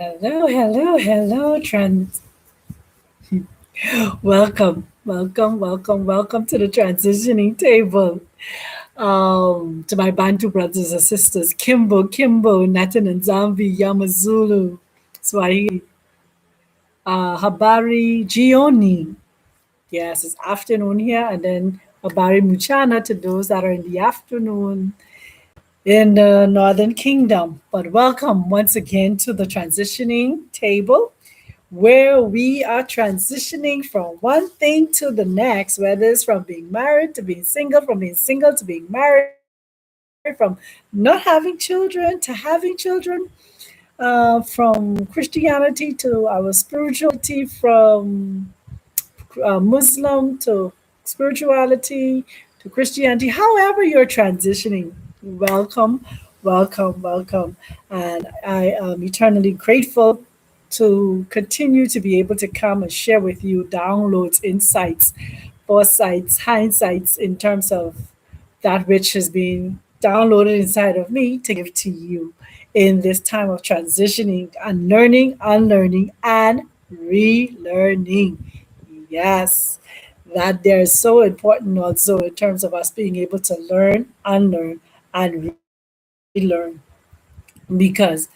Hello, hello, hello, welcome to the transitioning table. To my Bantu brothers and sisters, Kimbo, Nathan and Zambi, Yamazulu, Swahili, Habari, Gioni. Yes, it's afternoon here, and then Habari Muchana to those that are in the afternoon in the Northern Kingdom. But welcome once again to the transitioning table, where we are transitioning from one thing to the next, whether it's from being married to being single, from being single to being married, from not having children to having children, from Christianity to our spirituality, from Muslim to spirituality to Christianity, however you're transitioning. Welcome, welcome. And I am eternally grateful to continue to be able to come and share with you downloads, insights, foresights, hindsights in terms of that which has been downloaded inside of me to give to you in this time of transitioning and learning, unlearning, and relearning. Yes, that there is so important also in terms of us being able to learn, unlearn, and relearn because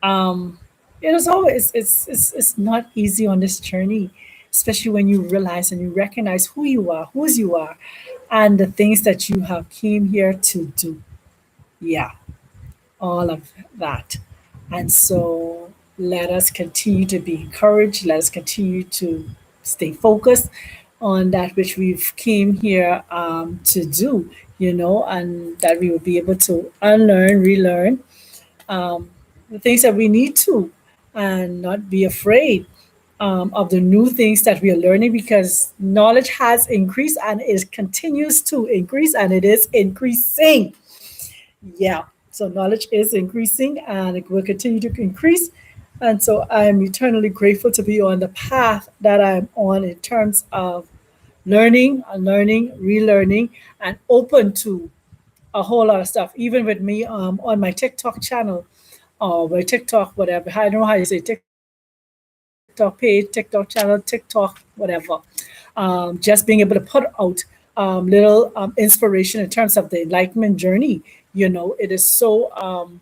it is always it's not easy on this journey, especially when you realize and you recognize who you are, whose you are, and the things that you have came here to do. Yeah, all of that. And so let us continue to be encouraged. Let us continue to stay focused on that which we've came here to do, and that we will be able to unlearn, relearn um, the things that we need to, and not be afraid of the new things that we are learning, because knowledge has increased and it continues to increase and it is increasing. Yeah. So knowledge is increasing and it will continue to increase. And so I'm eternally grateful to be on the path that I'm on in terms of learning, unlearning, relearning, and open to a whole lot of stuff. Even with me on my TikTok channel or my TikTok, whatever. I don't know how you say TikTok page, TikTok channel, TikTok, whatever. Just being able to put out little inspiration in terms of the enlightenment journey. It is so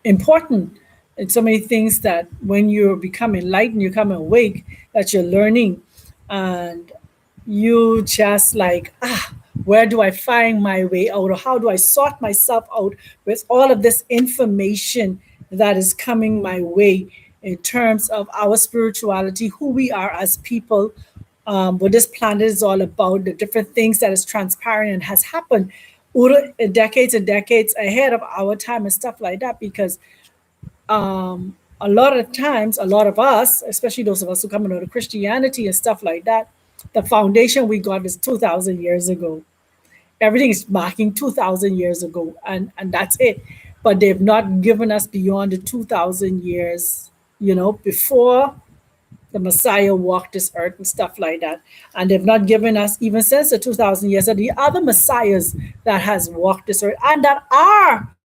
important in so many things that when you become enlightened, you come awake, that you're learning, and you just like, where do I find my way out, or how do I sort myself out with all of this information that is coming my way in terms of our spirituality, who we are as people, what this planet is all about, the different things that is transparent and has happened decades and decades ahead of our time and stuff like that. Because a lot of times, a lot of us, especially those of us who come into Christianity and stuff like that, the foundation we got is 2,000 years ago. Everything is marking 2,000 years ago, and that's it. But they've not given us beyond the 2,000 years, before the Messiah walked this earth and stuff like that. And they've not given us, even since the 2,000 years, of the other Messiahs that has walked this earth and that are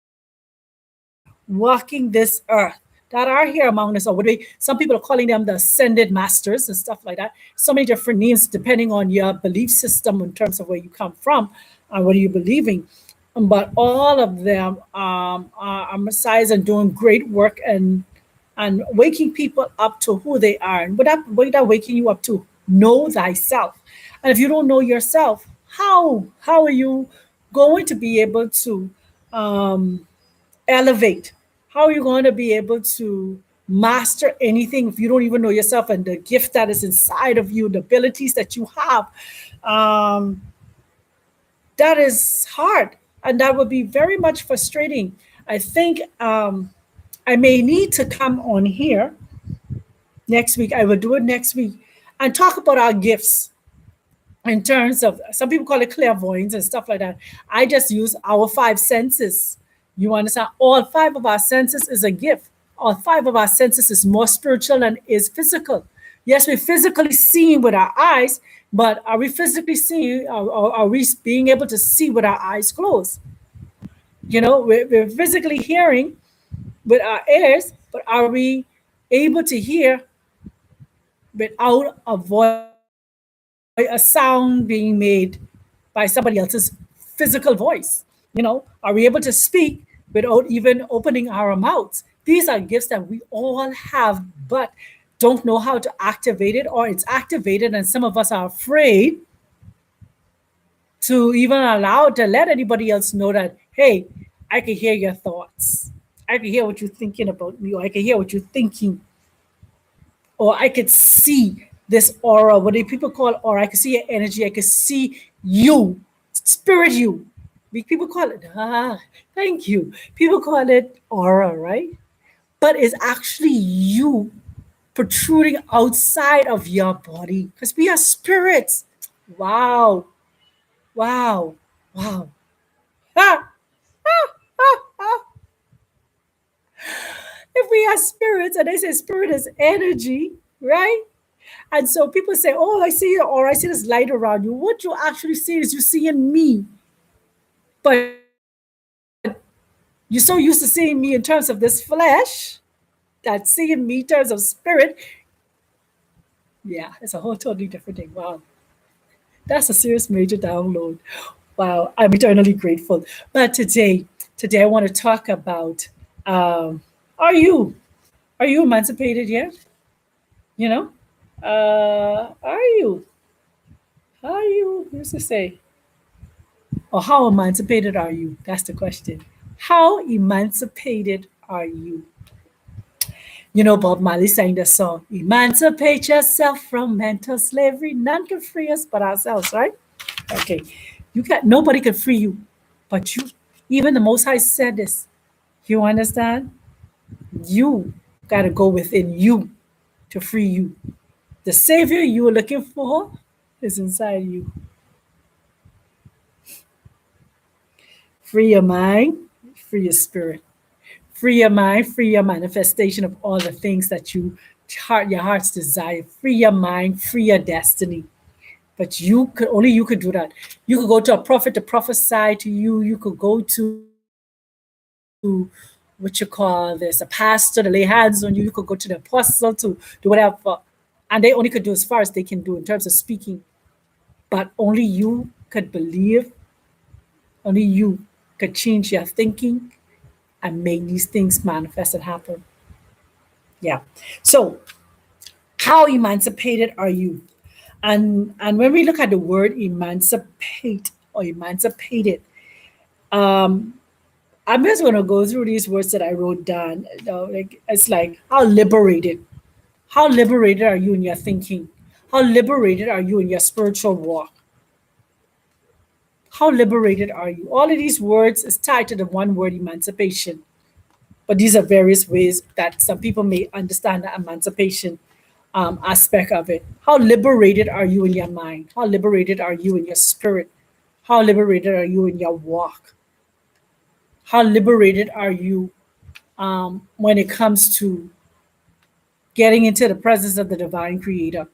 walking this earth, that are here among us, or what we, some people are calling them the ascended masters and stuff like that. So many different names depending on your belief system in terms of where you come from and what are you believing. But all of them are messiahs and doing great work, and waking people up to who they are. And what that waking you up to? Know thyself. And if you don't know yourself, how are you going to be able to elevate? How are you going to be able to master anything if you don't even know yourself and the gift that is inside of you, the abilities that you have? Um, that is hard, and that would be very much frustrating. I think I may need to come on here next week. I will do it next week and talk about our gifts in terms of, some people call it clairvoyance and stuff like that. I just use our five senses. You understand? All five of our senses is a gift. All five of our senses is more spiritual than is physical. Yes, we're physically seeing with our eyes, but are we physically seeing, or are we being able to see with our eyes closed? We're physically hearing with our ears, but are we able to hear without a voice, a sound being made by somebody else's physical voice? Are we able to speak without even opening our mouths? These are gifts that we all have, but don't know how to activate it, or it's activated, and some of us are afraid to even allow to let anybody else know that, hey, I can hear your thoughts. I can hear what you're thinking about me, or I can hear what you're thinking, or I could see this aura, what do people call aura? I can see your energy, I can see you, spirit you. People call it, thank you. People call it aura, right? But it's actually you protruding outside of your body because we are spirits. Wow, wow, wow. Ah, if we are spirits, and they say spirit is energy, right? And so people say, oh, I see you, or I see this light around you. What you actually see is you see in me. But you're so used to seeing me in terms of this flesh that seeing me in terms of spirit, yeah, it's a whole totally different thing. Wow. That's a serious major download. Wow. I'm eternally grateful. But today I want to talk about um, are you? Are you emancipated yet? You know? Are you? Are you? Who's to say? Or how emancipated are you? That's the question. How emancipated are you? Bob Marley sang the song, Emancipate yourself from mental slavery. None can free us but ourselves, right? Okay. Nobody can free you but you. Even the Most High said this. You understand? You got to go within you to free you. The savior you were looking for is inside you. Free your mind, free your spirit. Free your mind, free your manifestation of all the things that your heart's desire. Free your mind, free your destiny. But only you could do that. You could go to a prophet to prophesy to you. You could go to what you call this, a pastor to lay hands on you. You could go to the apostle to do whatever. And they only could do as far as they can do in terms of speaking. But only you could believe, only you could change your thinking and make these things manifest and happen. Yeah. So how emancipated are you? And when we look at the word emancipate or emancipated, um, I'm just going to go through these words that I wrote down. Like it's like how liberated are you in your thinking? How liberated are you in your spiritual walk? How liberated are you? All of these words is tied to the one word emancipation. But these are various ways that some people may understand the emancipation aspect of it. How liberated are you in your mind? How liberated are you in your spirit? How liberated are you in your walk? How liberated are you when it comes to getting into the presence of the divine creator?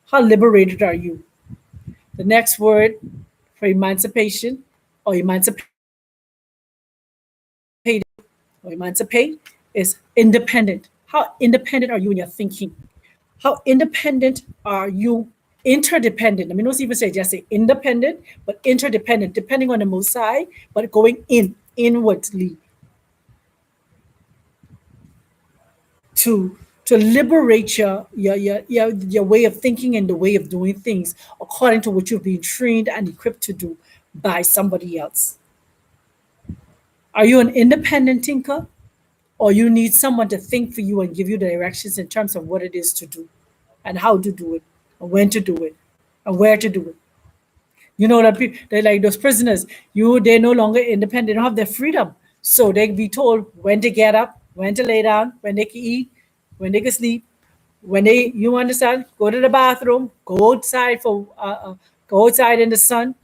How liberated are you? The next word for emancipation or emancipated or emancipate is independent. How independent are you in your thinking? How independent are you? Interdependent. I mean, don't even say just say independent, but interdependent, depending on the Most High, but going inwardly to liberate your way of thinking and the way of doing things according to what you've been trained and equipped to do by somebody else. Are you an independent thinker, or you need someone to think for you and give you directions in terms of what it is to do and how to do it and when to do it and where to do it? That they're like those prisoners. They're no longer independent. They don't have their freedom. So they be told when to get up, when to lay down, when they can eat, when they can sleep, when you understand, go to the bathroom, go outside in the sun.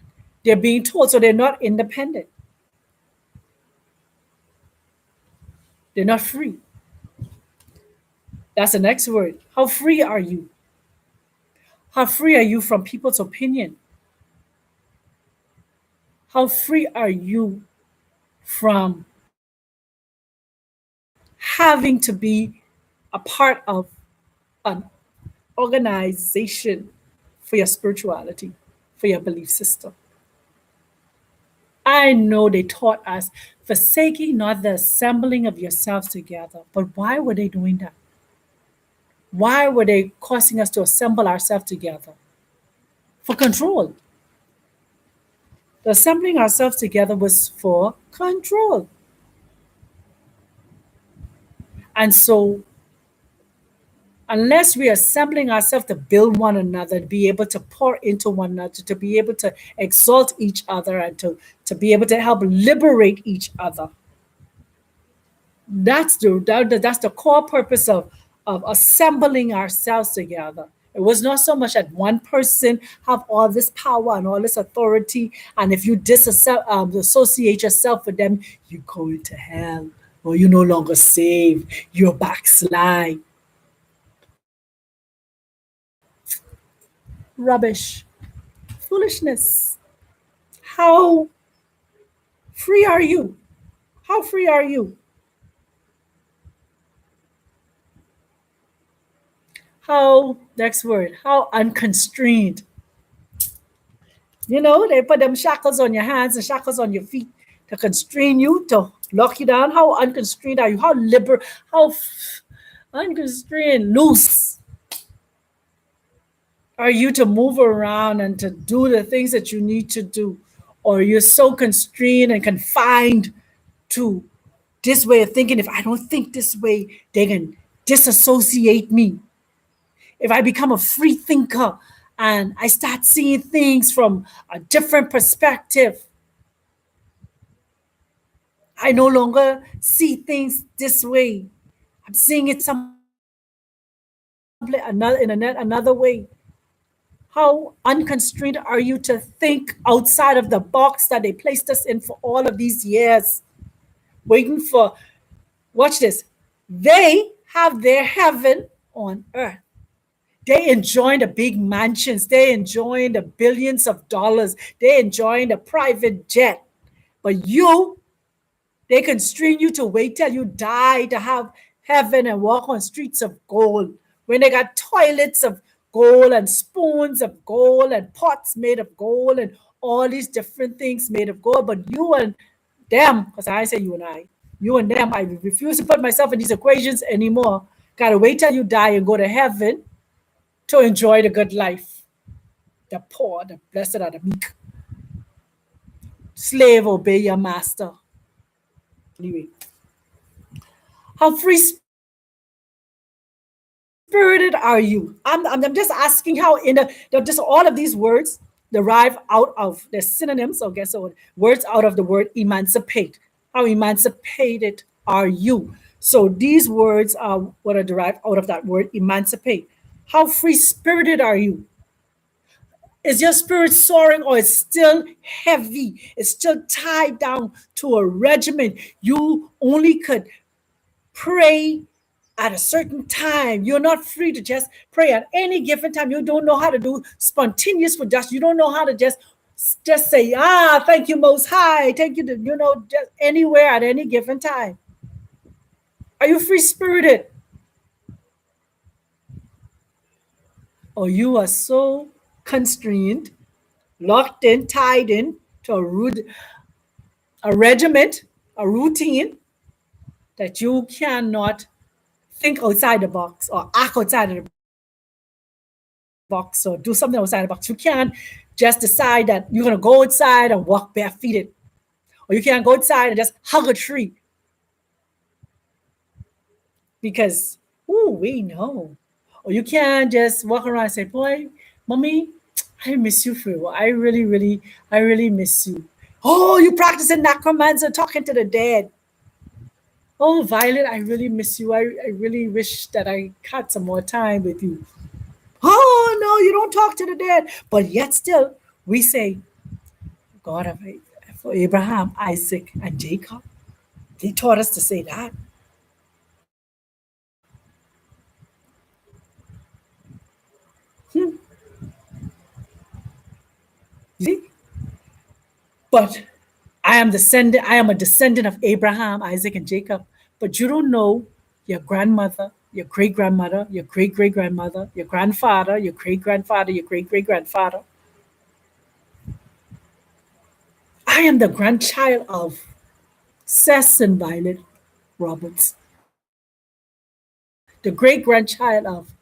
They're being told, so they're not independent. They're not free. That's the next word. How free are you? How free are you from people's opinion? How free are you from having to be a part of an organization for your spirituality, for your belief system. I know they taught us, forsaking not the assembling of yourselves together. But why were they doing that? Why were they causing us to assemble ourselves together? For control. The assembling ourselves together was for control. And so, unless we are assembling ourselves to build one another, to be able to pour into one another, to be able to exalt each other, and to be able to help liberate each other, that's the core purpose of assembling ourselves together. It was not so much that one person have all this power and all this authority, and if you disassociate yourself with them, you go into hell, or you're no longer saved, you're backslide. Rubbish, foolishness. How free are you? How free are you? How, next word, how unconstrained. You know, they put them shackles on your hands and shackles on your feet to constrain you, to lock you down. How unconstrained are you? How how unconstrained, loose are you to move around and to do the things that you need to do? Or you're so constrained and confined to this way of thinking. If I don't think this way, they can disassociate me. If I become a free thinker and I start seeing things from a different perspective, I no longer see things this way. I'm seeing it another way. How unconstrained are you to think outside of the box that they placed us in for all of these years? Waiting for, watch this, they have their heaven on earth. They enjoying the big mansions. They enjoying the billions of dollars. They enjoying the private jet. But you, they constrain you to wait till you die to have heaven and walk on streets of gold. When they got toilets of gold and spoons of gold and pots made of gold and all these different things made of gold. But you and them, because I say you and I, you and them, I refuse to put myself in these equations anymore. Gotta wait till you die and go to heaven to enjoy the good life. The poor, the blessed are the meek. Slave, obey your master. Anyway, how free spirited are you? I'm just asking how in just all of these words derive out of the synonyms, I guess, so words out of the word emancipate. How emancipated are you? So these words are what are derived out of that word emancipate. How free spirited are you? Is your spirit soaring or it's still heavy? It's still tied down to a regimen. You only could pray at a certain time. You're not free to just pray at any given time. You don't know how to do spontaneous with just. You don't know how to just say, thank you, Most High. Thank you, just anywhere at any given time. Are you free spirited? Or you are so constrained, locked in, tied in to a regiment, a routine that you cannot think outside the box or act outside of the box or do something outside the box. You can't just decide that you're going to go outside and walk barefooted, or you can't go outside and just hug a tree because, we know. Or you can't just walk around and say, boy, mommy, I miss you for a while. I really miss you. Oh, you practicing necromancer, talking to the dead. Oh, Violet, I really miss you. I really wish that I had some more time with you. Oh, no, you don't talk to the dead. But yet still, we say, God of for Abraham, Isaac, and Jacob. He taught us to say that. Hmm. You see? But I am a descendant of Abraham, Isaac, and Jacob. But you don't know your grandmother, your great grandmother, your great great grandmother, your grandfather, your great grandfather, your great great grandfather. I am the grandchild of Seth and Violet Roberts, the great grandchild of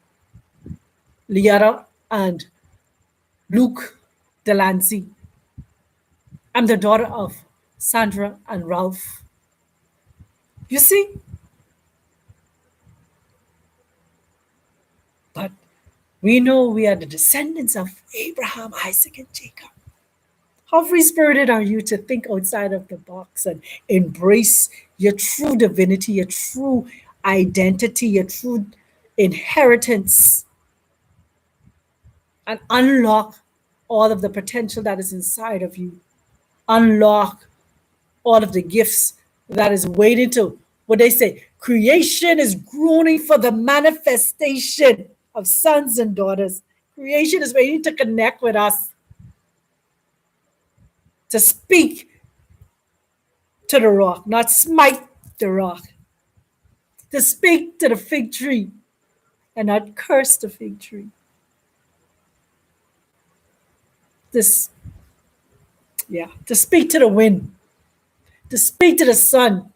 Liara and Luke Delancey. I'm the daughter of Sandra and Ralph. You see, but we know we are the descendants of Abraham, Isaac, and Jacob. How free spirited are you to think outside of the box and embrace your true divinity, your true identity, your true inheritance, and unlock all of the potential that is inside of you? Unlock all of the gifts that is waiting to, what they say, creation is groaning for the manifestation of sons and daughters. Creation is waiting to connect with us, to speak to the rock, not smite the rock, to speak to the fig tree and not curse the fig tree. This, yeah, to speak to the wind, to speak to the sun.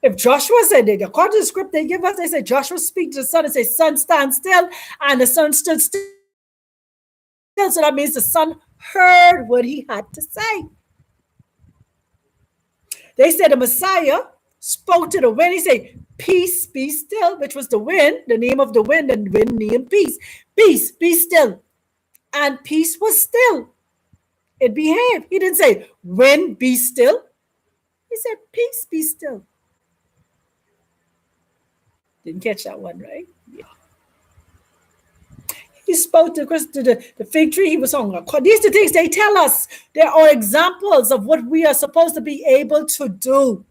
If Joshua said it, according to the script they give us, they say Joshua speak to the sun and say, "Sun, stand still," and the sun stood still. So that means the sun heard what he had to say. They said the Messiah spoke to the wind. He said, "Peace, be still," which was the wind, the name of the wind, and wind named peace. Peace, be still. And peace was still. It behaved. He didn't say, "Wind, be still." He said, "Peace, be still." Didn't catch that one, right? Yeah. He spoke to the fig tree. He was on. These are the things they tell us. There are examples of what we are supposed to be able to do.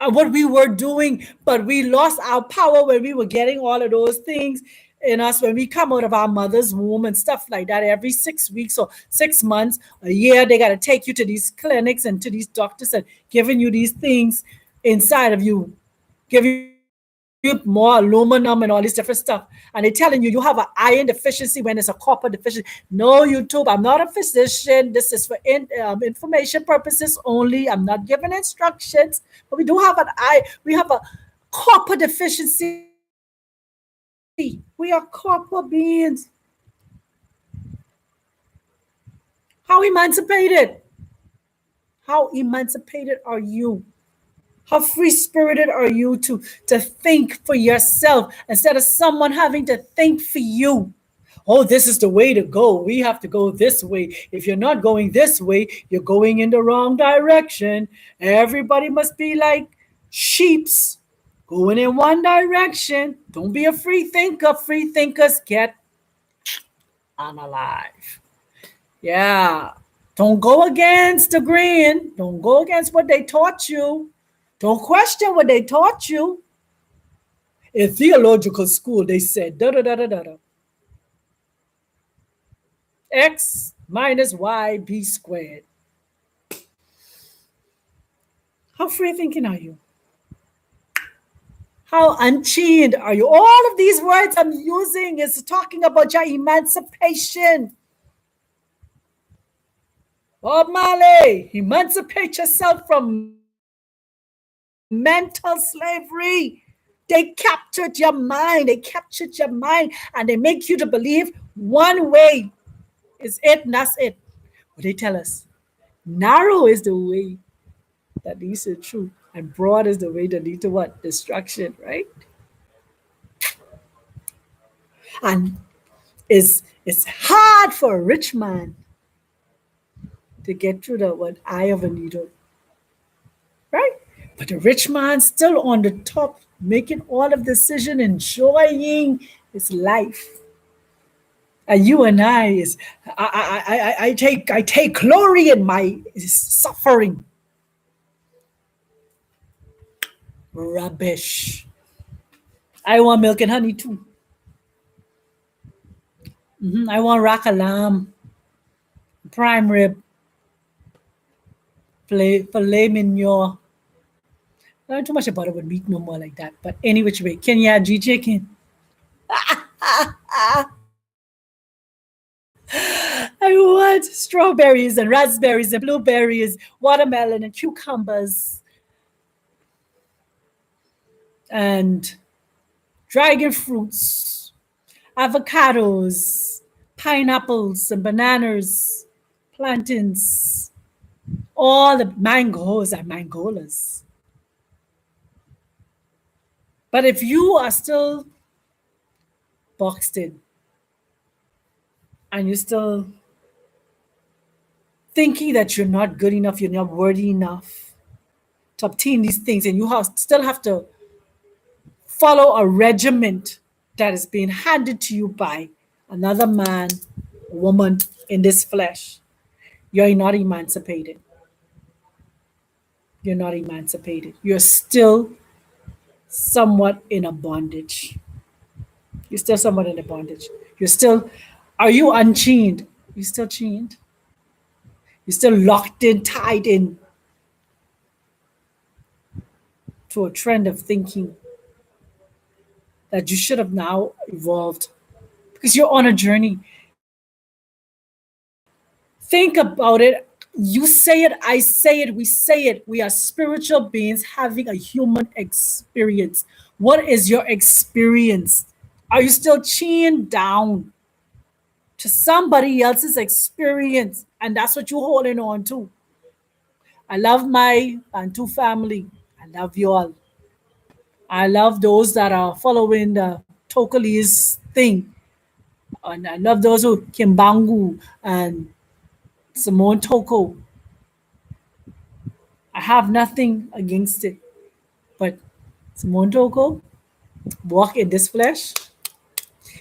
And what we were doing, but we lost our power when we were getting all of those things in us when we come out of our mother's womb and stuff like that. Every 6 weeks or 6 months, a year, they got to take you to these clinics and to these doctors and giving you these things inside of you, giving you more aluminum and all this different stuff. And they're telling you have an iron deficiency when it's a copper deficiency. No, YouTube, I'm not a physician. This is for information purposes only. I'm not giving instructions. But we do have we have a copper deficiency. We are copper beings. How emancipated? How emancipated are you? How free spirited are you to think for yourself instead of someone having to think for you? Oh, this is the way to go. We have to go this way. If you're not going this way, you're going in the wrong direction. Everybody must be like sheeps going in one direction. Don't be a free thinker. Free thinkers get unalive. Yeah. Don't go against the grain. Don't go against what they taught you. Don't question what they taught you. In theological school, they said da da da da da. X minus y b squared. How free thinking are you? How unchained are you? All of these words I'm using is talking about your emancipation. Bob Marley, emancipate yourself from mental slavery. They captured your mind. They captured your mind and they make you to believe one way is it and that's it. But they tell us narrow is the way that leads to truth and broad is the way that leads to what? Destruction, right? And it's hard for a rich man to get through the what eye of a needle, right? But the rich man still on the top, making all of the decision, enjoying his life. And you and I is I take glory in my suffering. Rubbish. I want milk and honey too. I want rack a lamb, prime rib, filet mignon, I don't know too much about it with meat no more like that. But any which way, Kenya G chicken. I want strawberries and raspberries and blueberries, watermelon and cucumbers and dragon fruits, avocados, pineapples and bananas, plantains, all the mangoes and mangolas. But if you are still boxed in and you're still thinking that you're not good enough, you're not worthy enough to obtain these things, and still have to follow a regiment that is being handed to you by another man, woman in this flesh, you're not emancipated. You're not emancipated. You're still somewhat in a bondage. You're still somewhat in a bondage. You're still, are you unchained? You're still chained. You're still locked in, tied in to a trend of thinking that you should have now evolved because you're on a journey. Think about it. You say it, I say it, we say it. We are spiritual beings having a human experience. What is your experience? Are you still chained down to somebody else's experience? And that's what you're holding on to. I love my Bantu family. I love you all. I love those that are following the Tokaleese thing. And I love those who Kimbangu and Simone Toko. I have nothing against it. But Simone Toko walk in this flesh.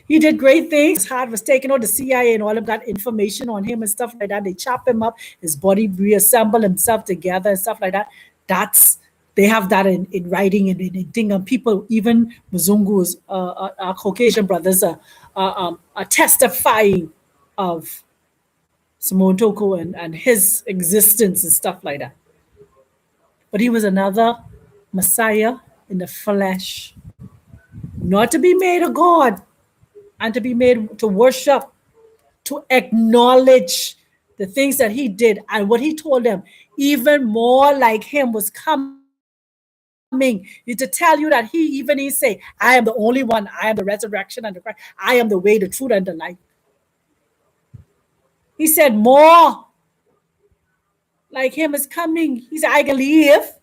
He did great things. His heart was taken out. The CIA and all of them got information on him and stuff like that. They chop him up. His body reassemble himself together and stuff like that. That's they have that in writing and in thing. And people, even Mzungus, our Caucasian brothers, are testifying of Simone Toko and his existence and stuff like that. But he was another Messiah in the flesh, not to be made a God and to be made to worship, to acknowledge the things that he did and what he told them. Even more like him was coming. To tell you that he say, I am the only one, I am the resurrection and the Christ, I am the way, the truth, and the life. He said, more like him is coming. He said, I can leave,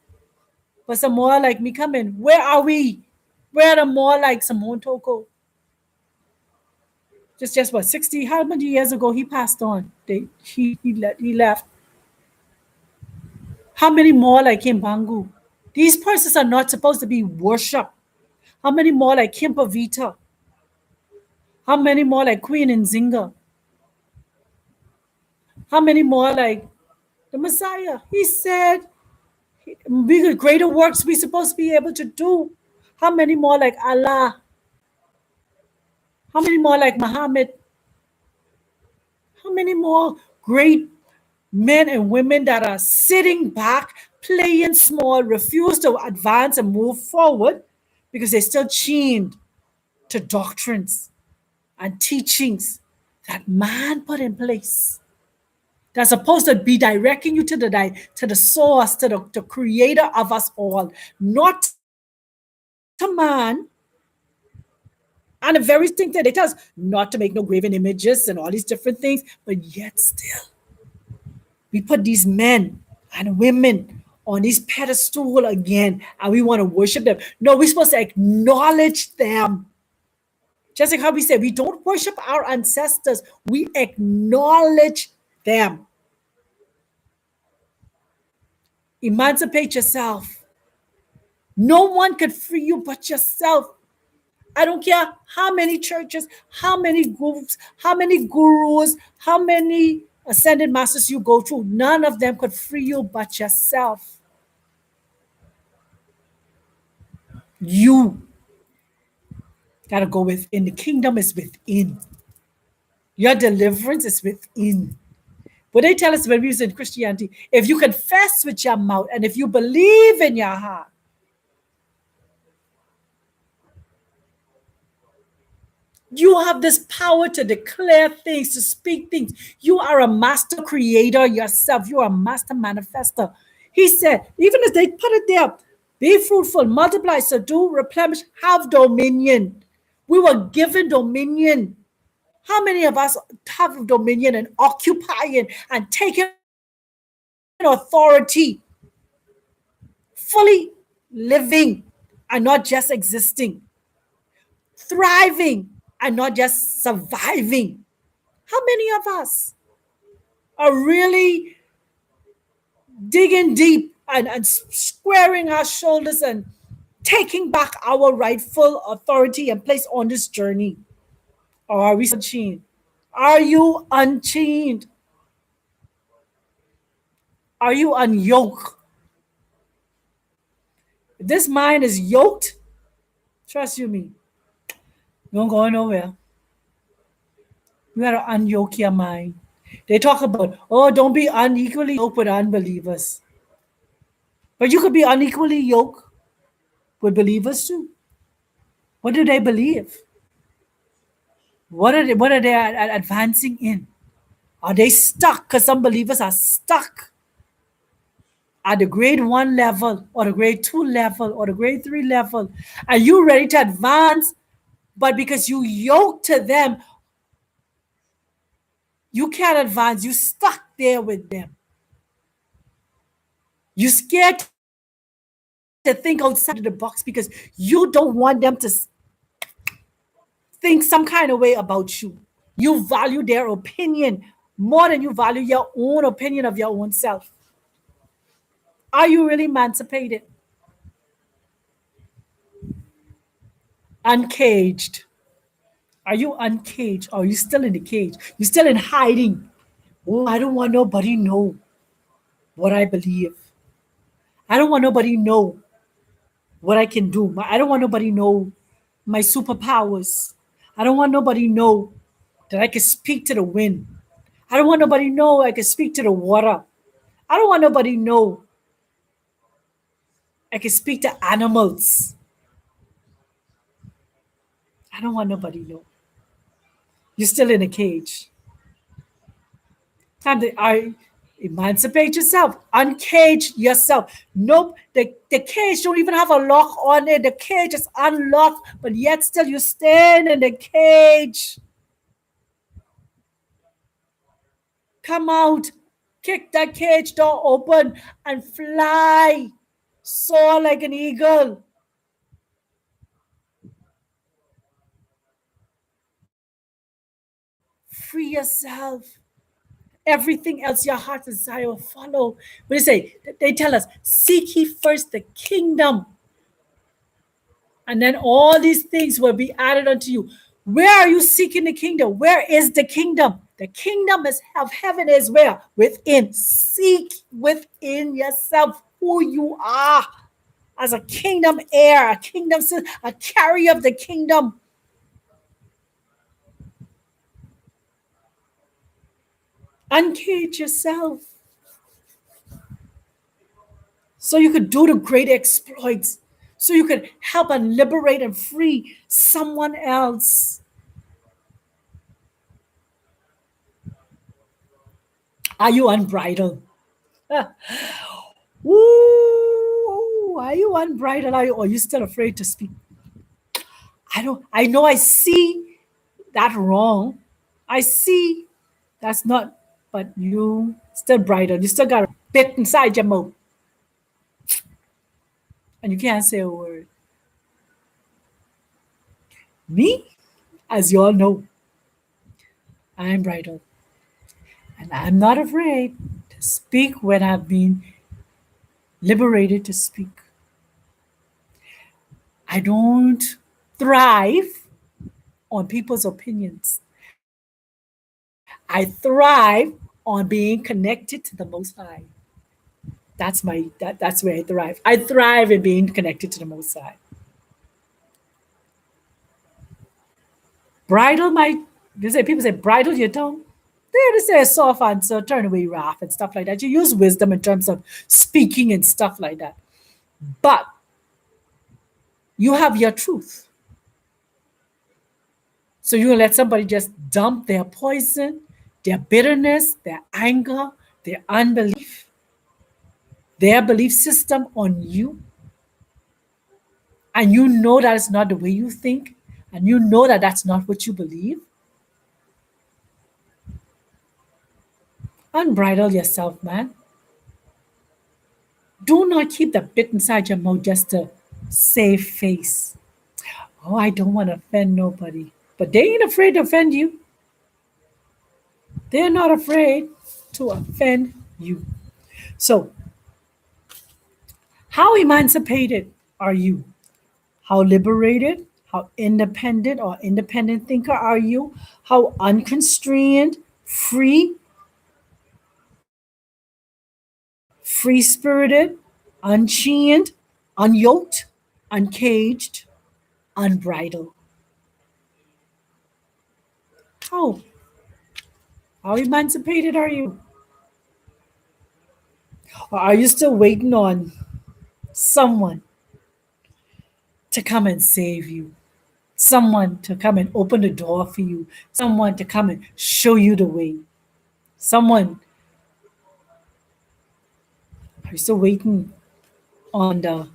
but some more like me coming. Where are we? Where are the more like Simone Toko? Just what 60? How many years ago he passed on? He left. How many more like him, Bangu? These persons are not supposed to be worshipped. How many more like Kim Pavita? How many more like Queen Nzinga? How many more like the Messiah? He said, we greater works we supposed to be able to do. How many more like Allah? How many more like Muhammad? How many more great men and women that are sitting back, playing small, refuse to advance and move forward because they're still chained to doctrines and teachings that man put in place? That's supposed to be directing you to the source, to the creator of us all, not to man. And the very thing that they tell us not to make no graven images and all these different things, but yet still we put these men and women on this pedestal again, and we want to worship them. No, we're supposed to acknowledge them. Just like how we say, we don't worship our ancestors, we acknowledge them. Emancipate yourself. No one could free you but yourself. I don't care how many churches, how many groups, how many gurus, how many ascended masters you go through. None of them could free you but yourself. You got to go within. The kingdom is within. Your deliverance is within. What they tell us when we was in Christianity, if you confess with your mouth and if you believe in your heart You have this power to declare things, to speak things. You are a master creator yourself. You are a master manifester. He said, even as they put it there, be fruitful, multiply, subdue, replenish, have dominion. We were given dominion. How many of us have dominion and occupying and taking authority, fully living and not just existing, thriving and not just surviving? How many of us are really digging deep and squaring our shoulders and taking back our rightful authority and place on this journey? Or are we unchained? Are you unchained? Are you unyoked? If this mind is yoked, trust you me, you won't go nowhere. You gotta unyoke your mind. They talk about, oh, don't be unequally yoked with unbelievers. But you could be unequally yoked with believers too. What do they believe? What are they advancing in? Are they stuck? Because some believers are stuck at the grade 1 level or the grade 2 level or the grade 3 level. Are you ready to advance? But because you yoke to them, you can't advance. You stuck there with them. You scared to think outside of the box because you don't want them to think some kind of way about you. You value their opinion more than you value your own opinion of your own self. Are you really emancipated? Uncaged? Are you uncaged? Or are you still in the cage? You're still in hiding. Oh, I don't want nobody know what I believe. I don't want nobody know what I can do. I don't want nobody know my superpowers. I don't want nobody know that I can speak to the wind. I don't want nobody know I can speak to the water. I don't want nobody know I can speak to animals. I don't want nobody know. You're still in a cage. Time to emancipate yourself, uncage yourself. Nope, the cage don't even have a lock on it. The cage is unlocked, but yet still you stand in the cage. Come out, kick that cage door open, and fly. Soar like an eagle. Free yourself. Everything else your heart desire will follow. What do you say? They tell us, seek ye first the kingdom, and then all these things will be added unto you. Where are you seeking the kingdom? Where is the kingdom? The kingdom of heaven is where? Within. Seek within yourself who you are as a kingdom heir, a kingdom citizen, a carrier of the kingdom. Uncage yourself so you could do the great exploits, so you could help and liberate and free someone else. Are you unbridled? Ooh, are you unbridled? Or are you still afraid to speak? I know I see that wrong. I see that's not, but you still bridled. You still got a bit inside your mouth. And you can't say a word. Me, as you all know, I'm bridled. And I'm not afraid to speak when I've been liberated to speak. I don't thrive on people's opinions. I thrive on being connected to the Most High. That's where I thrive. I thrive in being connected to the Most High. Bridle my they say people say bridle your tongue. They say a soft answer, turn away wrath and stuff like that. You use wisdom in terms of speaking and stuff like that. But you have your truth. So you let somebody just dump their poison, their bitterness, their anger, their unbelief, their belief system on you, and you know that it's not the way you think, and you know that that's not what you believe. Unbridle yourself, man. Do not keep the bit inside your mouth just to save face. Oh, I don't want to offend nobody. But they ain't afraid to offend you. They're not afraid to offend you. So, how emancipated are you? How liberated, how independent or independent thinker are you? How unconstrained, free, free spirited, unchained, unyoked, uncaged, unbridled? How? How emancipated are you? Or are you still waiting on someone to come and save you? Someone to come and open the door for you? Someone to come and show you the way? Someone, are you still waiting on the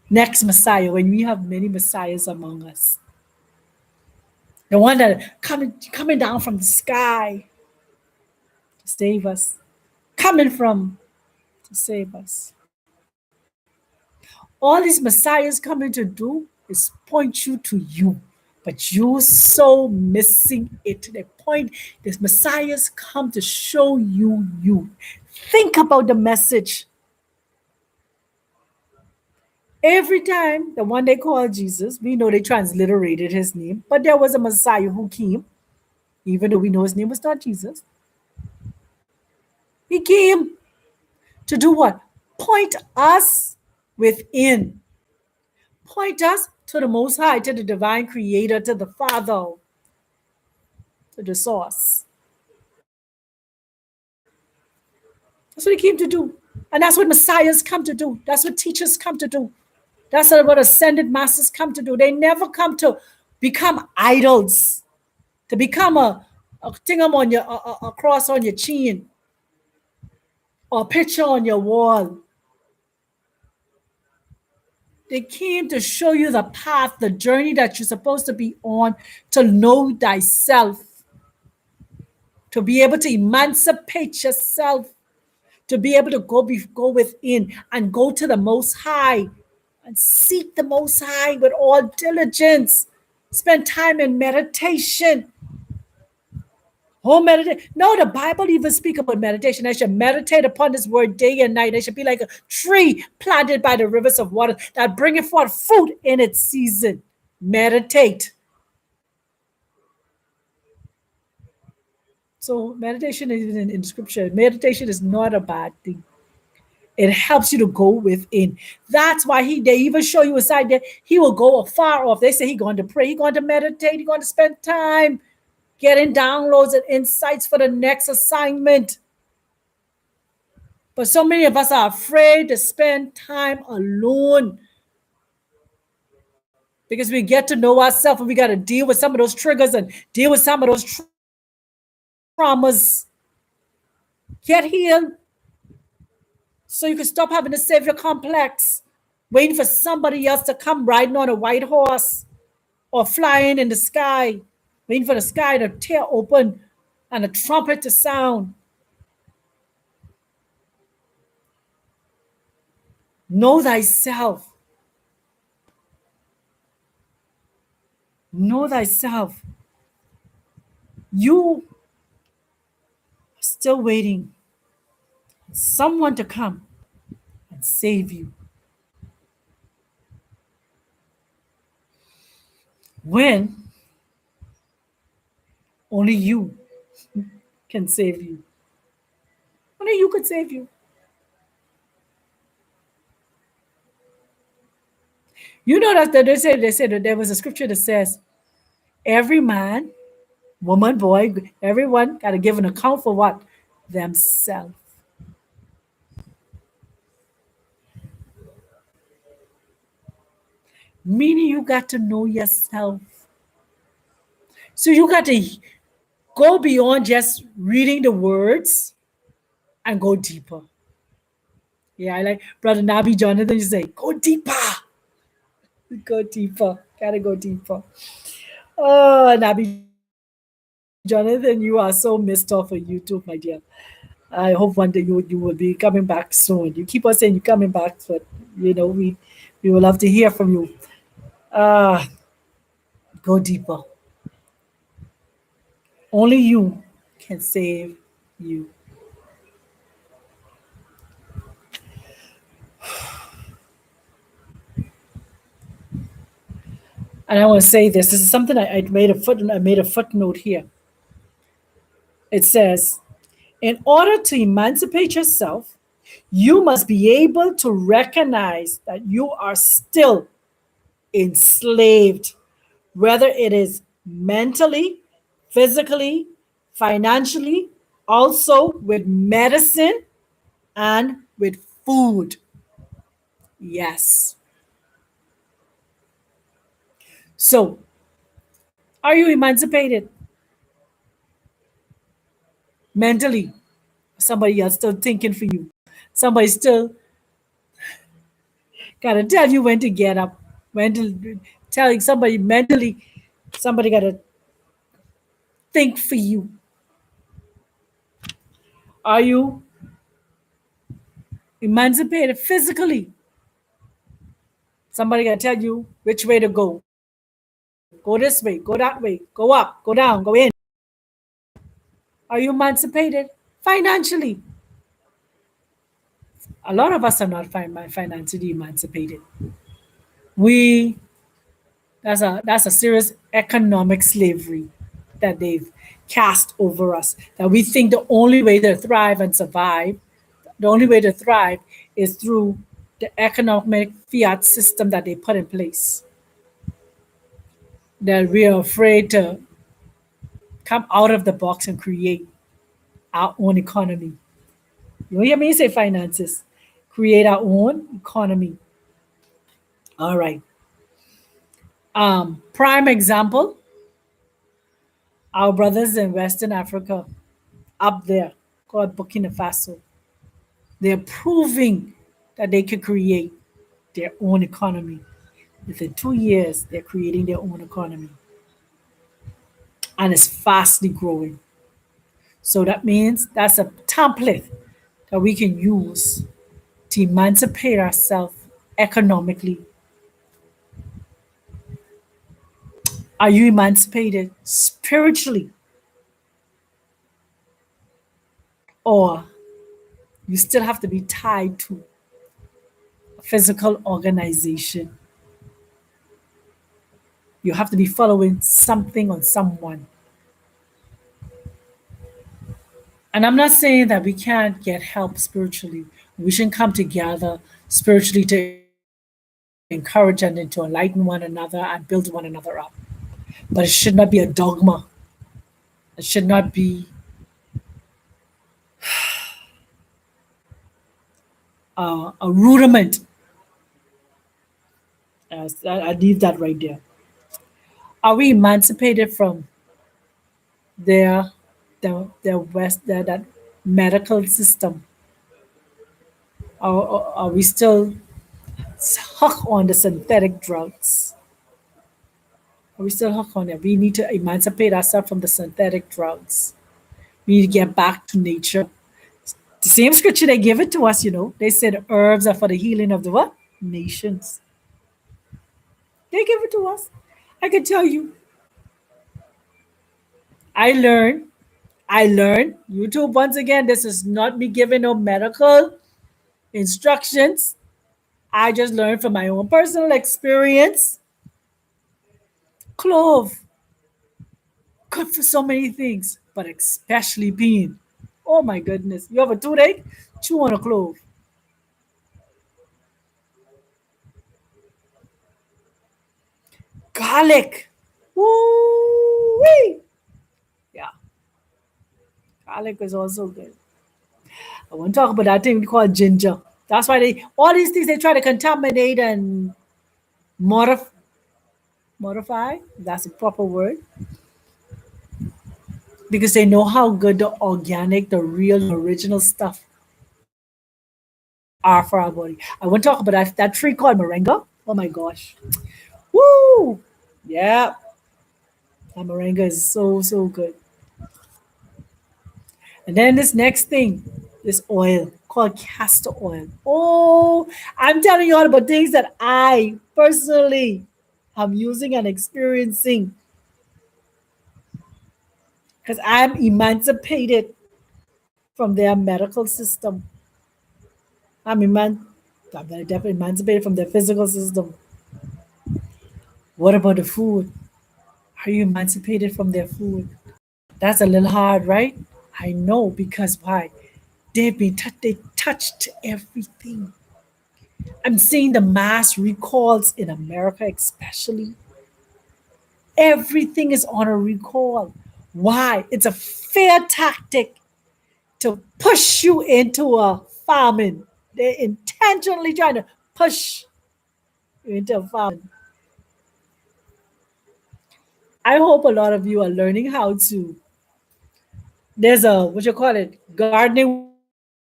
next Messiah when we have many Messiahs among us? The one that coming down from the sky to save us, coming from to save us. All these Messiahs coming to do is point you to you. But you're so missing it to the point this Messiahs come to show you you. Think about the message. Every time the one they call Jesus, we know they transliterated his name, but there was a Messiah who came, even though we know his name was not Jesus. He came to do what? Point us within. Point us to the Most High, to the divine creator, to the Father, to the source. That's what he came to do. And that's what messiahs come to do. That's what teachers come to do. That's what ascended masters come to do. They never come to become idols, to become a thing on your a cross on your chin or a picture on your wall. They came to show you the path, the journey that you're supposed to be on, to know thyself, to be able to emancipate yourself, to be able to go within and go to the Most High and seek the Most High with all diligence. Spend time in meditation. Oh, meditate. No, the Bible even speak about meditation. They should meditate upon this word day and night. They should be like a tree planted by the rivers of water that bringeth forth fruit in its season. Meditate. So meditation is in scripture. Meditation is not a bad thing. It helps you to go within. That's why they even show you a side that he will go far off. They say he's going to pray, he's going to meditate, he's going to spend time getting downloads and insights for the next assignment. But so many of us are afraid to spend time alone because we get to know ourselves and we got to deal with some of those triggers and deal with some of those traumas. Get healed so you can stop having the savior complex, waiting for somebody else to come riding on a white horse or flying in the sky, waiting for the sky to tear open and a trumpet to sound. Know thyself. Know thyself. You are still waiting for someone to come and save you. When only you can save you. Only you could save you. You know that they say that there was a scripture that says every man, woman, boy, everyone got to give an account for what? Themselves. Meaning you got to know yourself. So you got to go beyond just reading the words and go deeper. Yeah, I like Brother Nabi Jonathan, you say, go deeper. Go deeper. Gotta go deeper. Oh, Nabi Jonathan, you are so missed off on YouTube, my dear. I hope one day you will be coming back soon. You keep on saying you're coming back, but we would love to hear from you. Ah, go deeper. Only you can save you. And I want to say this. This is something I made a foot. I made a footnote here. It says, in order to emancipate yourself, you must be able to recognize that you are still enslaved, whether it is mentally, physically, financially, also with medicine and with food. Yes. So, are you emancipated mentally? Somebody else still thinking for you. Somebody still gotta tell you when to get up. When to telling somebody mentally, somebody gotta think for you. Are you emancipated physically? Somebody gotta tell you which way to go. Go this way, go that way, go up, go down, go in. Are you emancipated financially? A lot of us are not financially emancipated. We that's a serious economic slavery that they've cast over us. That we think the only way to thrive and survive, the only way to thrive is through the economic fiat system that they put in place. That we are afraid to come out of the box and create our own economy. You hear me say finances? Create our own economy. All right. Prime example, our brothers in Western Africa up there called Burkina Faso. They're proving that they can create their own economy. Within 2 years, they're creating their own economy. And it's fastly growing. So that means that's a template that we can use to emancipate ourselves economically. Are you emancipated spiritually? Or you still have to be tied to a physical organization? You have to be following something or someone. And I'm not saying that we can't get help spiritually. We should come together spiritually to encourage and to enlighten one another and build one another up. But it should not be a dogma. It should not be a rudiment. I leave that right there. Are we emancipated from their their west that medical system? Or are we still hooked on the synthetic drugs? Are we still hooked on it? We need to emancipate ourselves from the synthetic drugs. We need to get back to nature. The same scripture they give it to us, They said herbs are for the healing of the what? Nations. They give it to us. I can tell you, I learned, YouTube once again, this is not me giving no medical instructions. I just learned from my own personal experience. Clove, good for so many things, but especially pain. Oh my goodness. You have a toothache? Chew on a clove. Garlic. Woo-wee. Yeah, garlic is also good. I want to talk about that thing called ginger. That's why all these things they try to contaminate and modify. That's a proper word. because they know how good the organic, the real, the original stuff are for our body. I want to talk about that tree called moringa. Oh my gosh. Woo! Yeah, that moringa is so, so good. And then this next thing, this oil called castor oil. Oh, I'm telling you all about things that I personally am using and experiencing because I'm emancipated from their medical system. I'm, eman- I'm definitely emancipated from their physical system. What about the food? Are you emancipated from their food? That's a little hard, right? I know because why? They touched everything. I'm seeing the mass recalls in America, especially. Everything is on a recall. Why? It's a fair tactic to push you into a famine. They're intentionally trying to push you into a famine. I hope a lot of you are learning how to. There's a, what you call it, gardening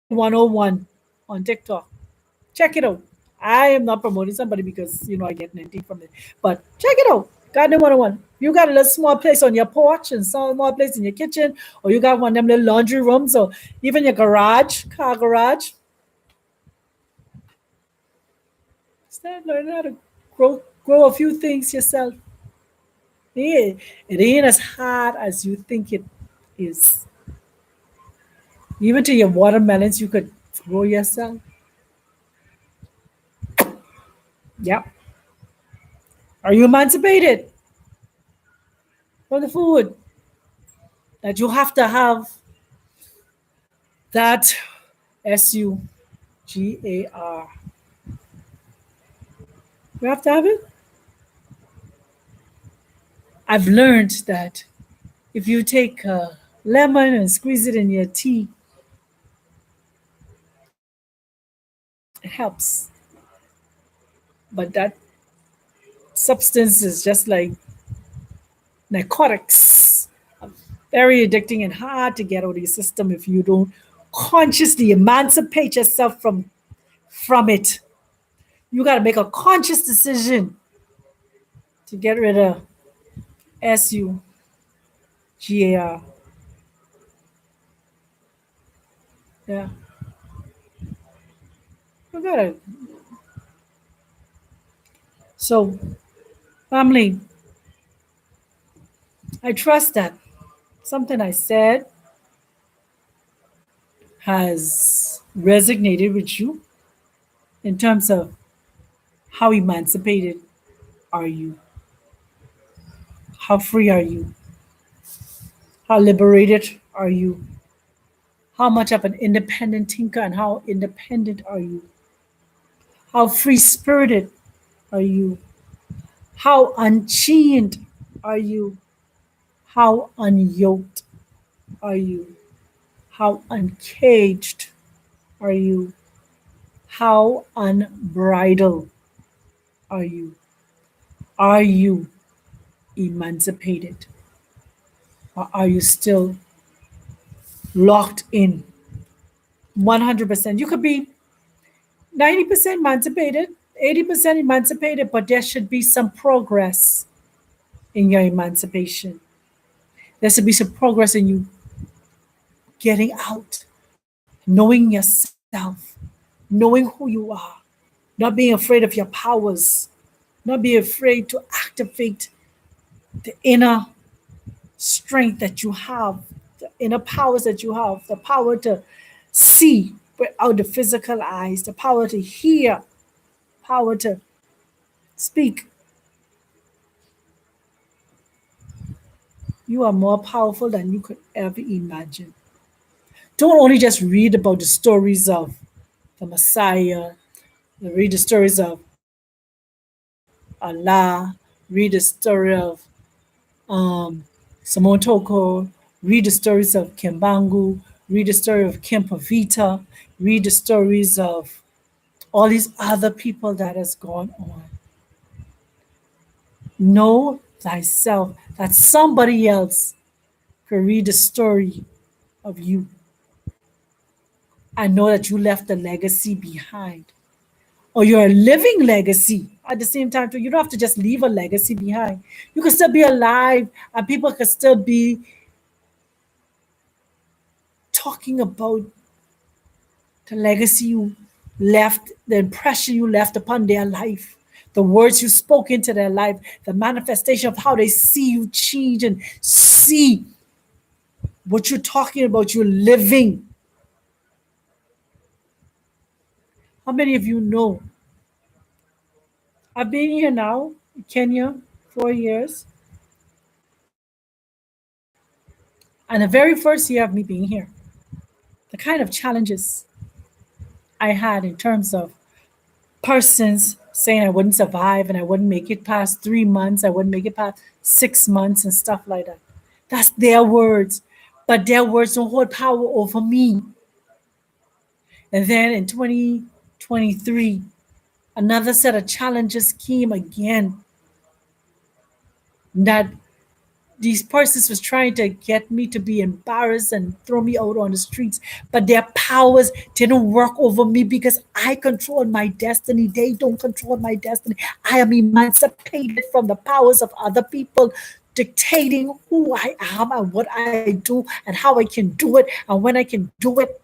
101 on TikTok. Check it out. I am not promoting somebody because, I get anything from it. But check it out. Gardening 101. You got a little small place on your porch and small place in your kitchen, or you got one of them little laundry rooms, or even your garage, car garage. Start learning how to grow a few things yourself. Yeah, it ain't as hard as you think it is. Even to your watermelons, you could grow yourself. Yep. Are you emancipated from the food that you have to have that SUGAR? You have to have it. I've learned that if you take a lemon and squeeze it in your tea, it helps. But that substance is just like narcotics, very addicting and hard to get out of your system if you don't consciously emancipate yourself from it. You got to make a conscious decision to get rid of SUGAR. Yeah, you got to. So, family, I trust that something I said has resonated with you in terms of how emancipated are you? How free are you? How liberated are you? How much of an independent thinker and how independent are you? How free spirited are you? How unchained are you? How unyoked are you? How uncaged are you? How unbridled are you? Are you emancipated? Or are you still locked in 100%? You could be 90% emancipated, 80% emancipated, but there should be some progress in your emancipation. There should be some progress in you getting out, knowing yourself, knowing who you are, not being afraid of your powers, not being afraid to activate the inner strength that you have, the inner powers that you have, the power to see without the physical eyes, the power to hear, power to speak. You are more powerful than you could ever imagine. Don't only just read about the stories of the Messiah, read the stories of Allah, read the story of um, Simone Toko, read the stories of Kimbangu, read the story of Kempavita, read the stories of all these other people that has gone on. Know thyself that somebody else could read the story of you and know that you left a legacy behind, or you're a living legacy at the same time too. You don't have to just leave a legacy behind. You can still be alive and people can still be talking about the legacy you left, the impression you left upon their life, the words you spoke into their life, the manifestation of how they see you change and see what you're talking about, you're living. How many of you know? I've been here now, in Kenya, 4 years. And the very first year of me being here, the kind of challenges I had in terms of persons saying I wouldn't survive and I wouldn't make it past 3 months, I wouldn't make it past 6 months and stuff like that. That's their words, but their words don't hold power over me. And then in 2023, another set of challenges came again that these persons was trying to get me to be embarrassed and throw me out on the streets, but their powers didn't work over me because I control my destiny. They don't control my destiny. I am emancipated from the powers of other people dictating who I am and what I do and how I can do it and when I can do it.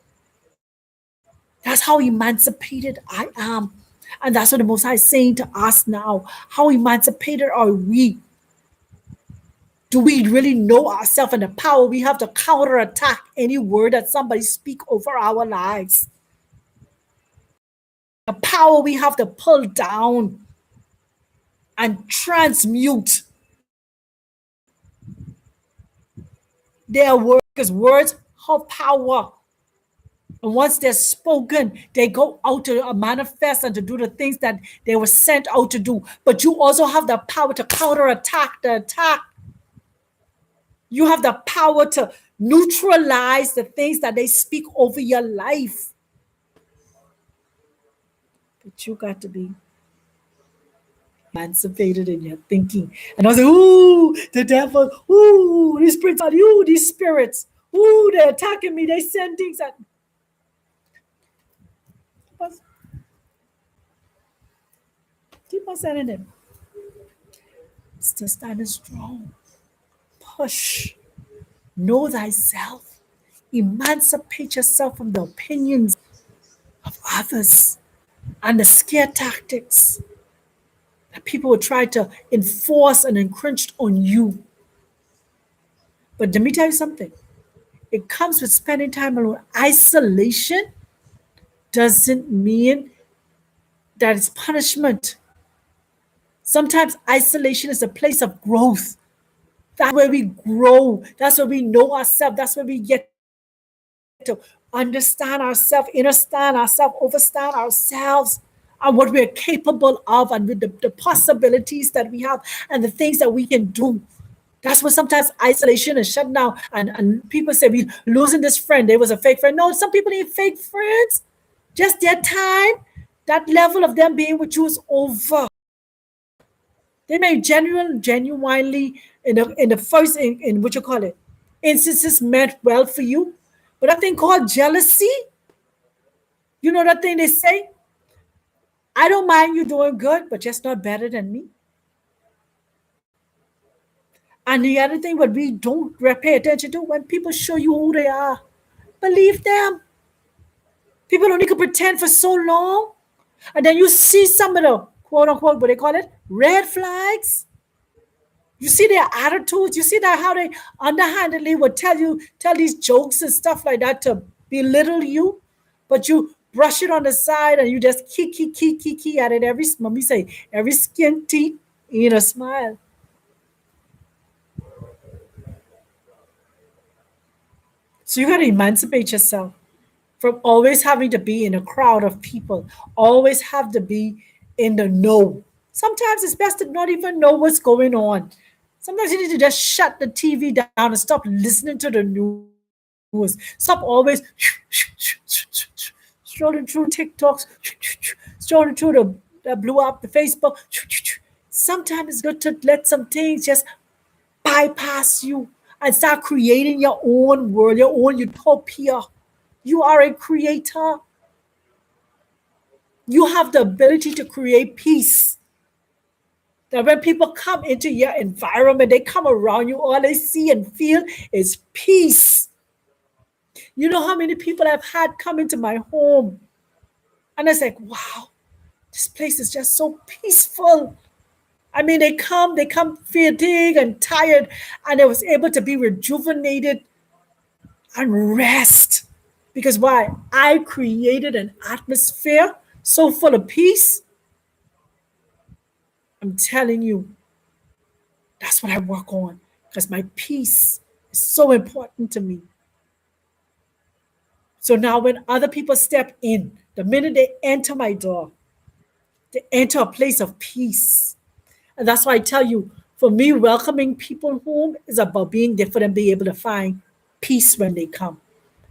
That's how emancipated I am. And that's what the Most High is saying to us now. How emancipated are we? Do we really know ourselves and the power we have to counterattack any word that somebody speak over our lives? The power we have to pull down and transmute their words, because words have power. And once they're spoken, they go out to manifest and to do the things that they were sent out to do. But you also have the power to counterattack the attack. You have the power to neutralize the things that they speak over your life. But you got to be emancipated in your thinking. And I was like, ooh, the devil, ooh, these principalities, ooh, these spirits, ooh, they're attacking me. They send things at us. Keep on sending them. Still standing strong. Push. Know thyself. Emancipate yourself from the opinions of others and the scare tactics that people will try to enforce and encroach on you. But let me tell you something. It comes with spending time alone. Isolation doesn't mean that it's punishment. Sometimes isolation is a place of growth. That's where we grow. That's where we know ourselves. That's where we get to understand ourselves, understand ourselves, overstand ourselves, and what we're capable of, and with the possibilities that we have, and the things that we can do. That's what sometimes isolation is shut down. And people say, we losing this friend. There was a fake friend. No, some people ain't fake friends. Just their time, that level of them being with you is over. They may genuinely, in the first, in what you call it, instances meant well for you. But that thing called jealousy, you know that thing they say? I don't mind you doing good, but just not better than me. And the other thing, what we don't pay attention to, when people show you who they are, believe them. People only can pretend for so long. And then you see some of the quote unquote, what they call it, red flags. You see their attitudes. You see that how they underhandedly would tell these jokes and stuff like that to belittle you, but you brush it on the side and you just key at it every. Mommy say every skin teeth in a smile. So you got to emancipate yourself from always having to be in a crowd of people, always have to be in the know. Sometimes it's best to not even know what's going on. Sometimes you need to just shut the TV down and stop listening to the news. Stop always strolling through TikToks, strolling through the blew up the Facebook. Sometimes it's good to let some things just bypass you and start creating your own world, your own utopia. You are a creator. You have the ability to create peace. That when people come into your environment, they come around you, all they see and feel is peace. You know how many people I've had come into my home, and it's like, wow, this place is just so peaceful. I mean, they come fatigued and tired, and they was able to be rejuvenated and rest. Because why? I created an atmosphere so full of peace. I'm telling you, that's what I work on because my peace is so important to me. So now when other people step in, the minute they enter my door, they enter a place of peace. And that's why I tell you, for me, welcoming people home is about being there for them, be able to find peace when they come.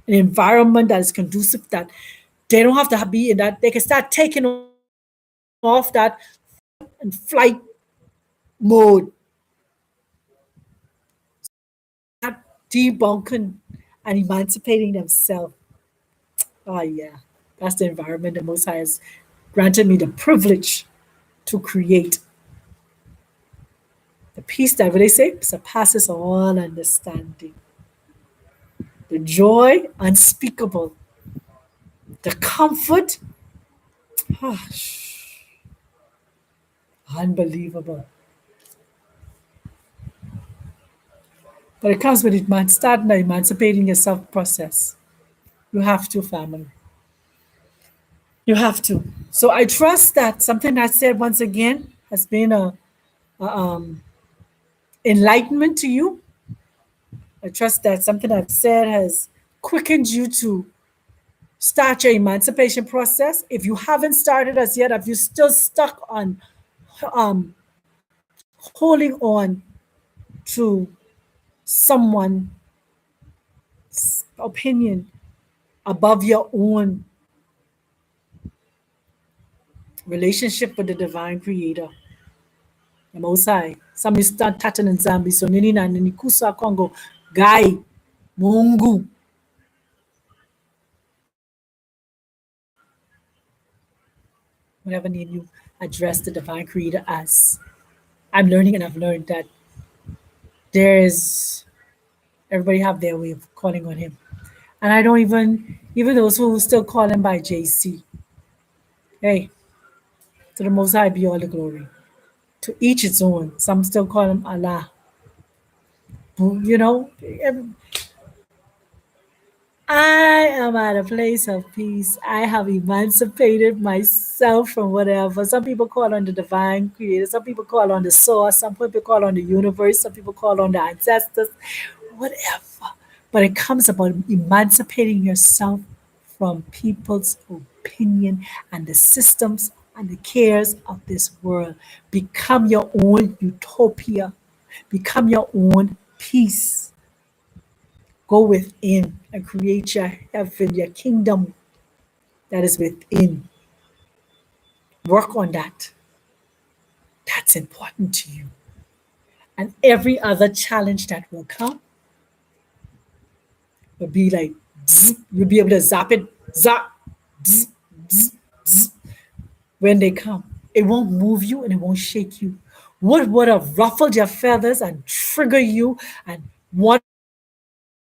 An environment that is conducive, that they don't have to be in that, they can start taking off that and flight mode, start debunking and emancipating themselves. Oh, yeah. That's the environment the Most High has granted me the privilege to create. The peace that, what they say, surpasses all understanding. The joy unspeakable. The comfort, ah, unbelievable. But it comes with it, man. Start the emancipating yourself process. You have to, family. You have to. So I trust that something I said once again has been a enlightenment to you. I trust that something I've said has quickened you to start your emancipation process. If you haven't started as yet, if you're still stuck on um, holding on to someone's opinion above your own relationship with the divine creator, the Most High. Some is start tatan and zambi, so nini na nini kusa Congo, Gai, Mungu, whatever name you address the divine creator as. I'm learning and I've learned that there is, everybody have their way of calling on him. And I don't even those who still call him by JC. Hey, to the Most High be all the glory. To each its own. Some still call him Allah. You know, I am at a place of peace. I have emancipated myself from whatever. Some people call on the divine creator. Some people call on the source. Some people call on the universe. Some people call on the ancestors. Whatever. But it comes about emancipating yourself from people's opinion and the systems and the cares of this world. Become your own utopia. Become your own peace. Go within and create your heaven, your kingdom that is within. Work on that. That's important to you. And every other challenge that will come will be like, zzz, you'll be able to zap it, zap, zzz, zzz, zzz, when they come. It won't move you and it won't shake you. What would have ruffled your feathers and trigger you and want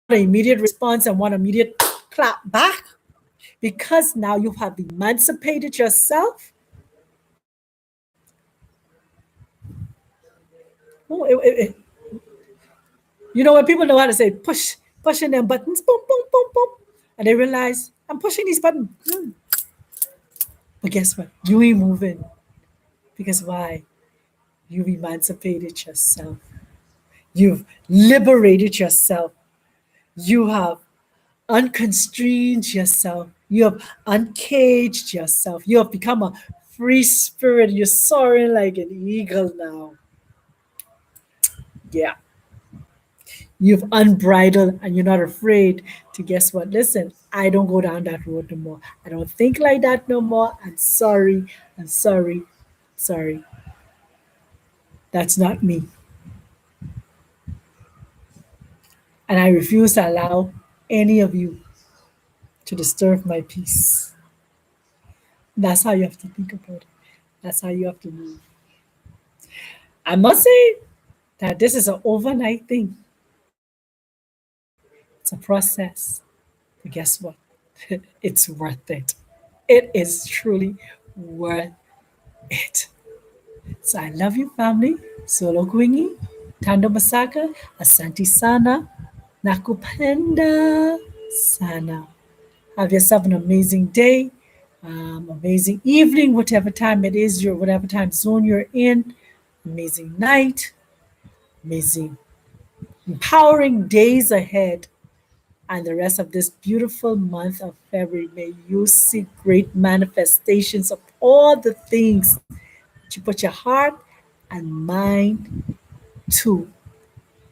an immediate response and want immediate clap back? Because now you have emancipated yourself. Oh, you know when people know how to say pushing them buttons, boom, boom, boom, boom, and they realize I'm pushing these buttons. But guess what? You ain't moving because why? You've emancipated yourself. You've liberated yourself. You have unconstrained yourself. You have uncaged yourself. You have become a free spirit. You're soaring like an eagle now. Yeah. You've unbridled and you're not afraid to guess what? Listen, I don't go down that road no more. I don't think like that no more. I'm sorry. I'm sorry. Sorry. That's not me. And I refuse to allow any of you to disturb my peace. That's how you have to think about it. That's how you have to move. I must say that this is an overnight thing. It's a process. But guess what? It's worth it. It is truly worth it. So I love you, family. Solo Kwingi, Tando Masaka, Asante Sana, Nakupenda Sana. Have yourself an amazing day, amazing evening, whatever time it is, whatever time zone you're in. Amazing night, amazing, empowering days ahead, and the rest of this beautiful month of February. May you see great manifestations of all the things that you put your heart and mind to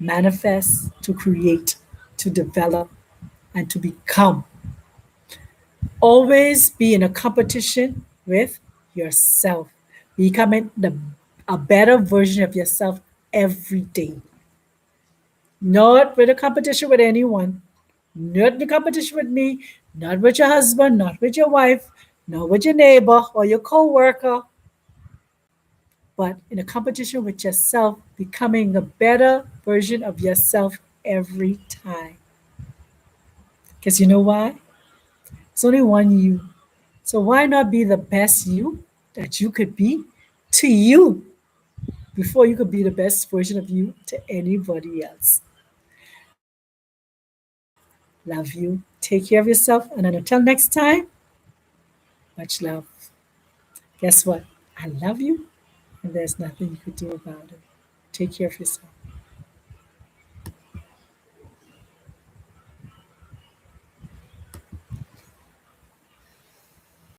manifest, to create, to develop, and to become. Always be in a competition with yourself, becoming a better version of yourself every day. Not with a competition with anyone, not in a competition with me, not with your husband, not with your wife, not with your neighbor or your co-worker, but in a competition with yourself, becoming a better version of yourself every time. Because you know why? It's only one you. So why not be the best you that you could be to you before you could be the best version of you to anybody else? Love you. Take care of yourself. And then until next time, much love. Guess what? I love you, and there's nothing you could do about it. Take care of yourself.